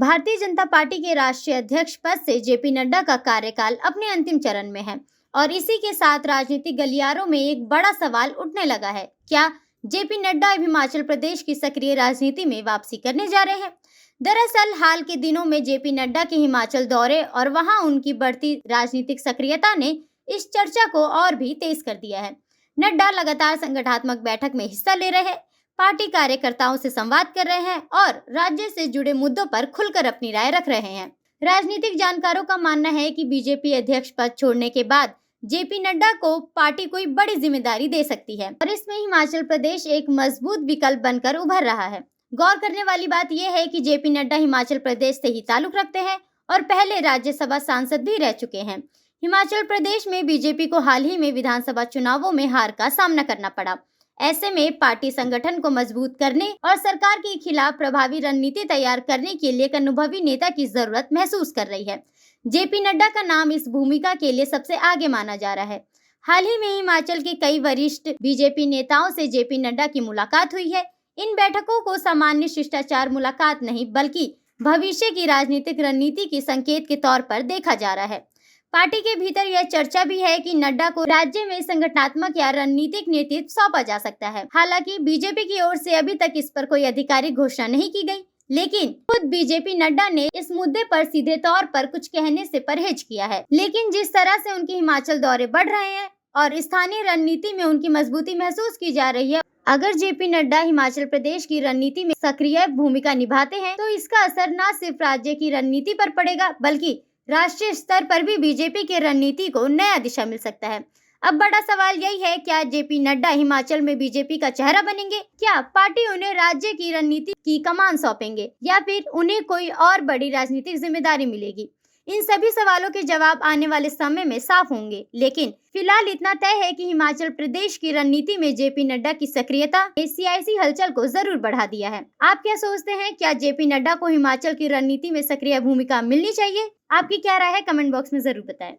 Bharatiya Janata party के राष्ट्रीय अध्यक्ष पद से जेपी नड्डा का कार्यकाल अपने अंतिम चरण में है और इसी के साथ राजनीतिक गलियारों में एक बड़ा सवाल उठने लगा है। क्या जेपी नड्डा अब हिमाचल प्रदेश की सक्रिय राजनीति में वापसी करने जा रहे हैं? दरअसल हाल के दिनों में जेपी नड्डा के हिमाचल दौरे और वहां उनकी बढ़ती राजनीतिक सक्रियता ने इस चर्चा को और भी तेज कर दिया है। नड्डा लगातार संगठनात्मक बैठक में हिस्सा ले रहे हैं, पार्टी कार्यकर्ताओं से संवाद कर रहे हैं और राज्य से जुड़े मुद्दों पर खुलकर अपनी राय रख रहे हैं। राजनीतिक जानकारों का मानना है कि बीजेपी अध्यक्ष पद छोड़ने के बाद जेपी नड्डा को पार्टी कोई बड़ी जिम्मेदारी दे सकती है और इसमें हिमाचल प्रदेश एक मजबूत विकल्प बनकर उभर रहा है। गौर करने वाली बात यह है कि जेपी नड्डा हिमाचल प्रदेश से ही ताल्लुक रखते हैं और पहले राज्यसभा सांसद भी रह चुके हैं। हिमाचल प्रदेश में बीजेपी को हाल ही में विधानसभा चुनावों में हार का सामना करना पड़ा। ऐसे में पार्टी संगठन को मजबूत करने और सरकार के खिलाफ प्रभावी रणनीति तैयार करने के लिए एक अनुभवी नेता की जरूरत महसूस कर रही है। जेपी नड्डा का नाम इस भूमिका के लिए सबसे आगे माना जा रहा है। हाल ही में हिमाचल के कई वरिष्ठ बीजेपी नेताओं से जेपी नड्डा की मुलाकात हुई है। इन बैठकों को सामान्य शिष्टाचार मुलाकात नहीं बल्कि भविष्य की राजनीतिक रणनीति के संकेत के तौर पर देखा जा रहा है। पार्टी के भीतर यह चर्चा भी है कि नड्डा को राज्य में संगठनात्मक या रणनीतिक नेतृत्व सौंपा जा सकता है। हालांकि बीजेपी की ओर से अभी तक इस पर कोई आधिकारिक घोषणा नहीं की गई, लेकिन खुद बीजेपी नड्डा ने इस मुद्दे पर सीधे तौर पर कुछ कहने से परहेज किया है। लेकिन जिस तरह से उनके हिमाचल दौरे बढ़ रहे हैं और स्थानीय रणनीति में उनकी मजबूती महसूस की जा रही है, अगर जेपी नड्डा हिमाचल प्रदेश की रणनीति में सक्रिय भूमिका निभाते हैं तो इसका असर न सिर्फ राज्य की रणनीति पर पड़ेगा बल्कि राष्ट्रीय स्तर पर भी बीजेपी की रणनीति को नया दिशा मिल सकता है। अब बड़ा सवाल यही है, क्या जेपी नड्डा हिमाचल में बीजेपी का चेहरा बनेंगे? क्या पार्टी उन्हें राज्य की रणनीति की कमान सौंपेंगे या फिर उन्हें कोई और बड़ी राजनीतिक जिम्मेदारी मिलेगी? इन सभी सवालों के जवाब आने वाले समय में साफ होंगे, लेकिन फिलहाल इतना तय है कि हिमाचल प्रदेश की रणनीति में जेपी नड्डा की सक्रियता ने सियासी हलचल को जरूर बढ़ा दिया है। आप क्या सोचते हैं? क्या जेपी नड्डा को हिमाचल की रणनीति में सक्रिय भूमिका मिलनी चाहिए? आपकी क्या राय है? कमेंट बॉक्स में जरूर बताएं।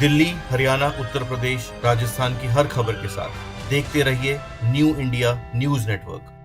दिल्ली, हरियाणा, उत्तर प्रदेश, राजस्थान की हर खबर के साथ देखते रहिए न्यू इंडिया न्यूज नेटवर्क।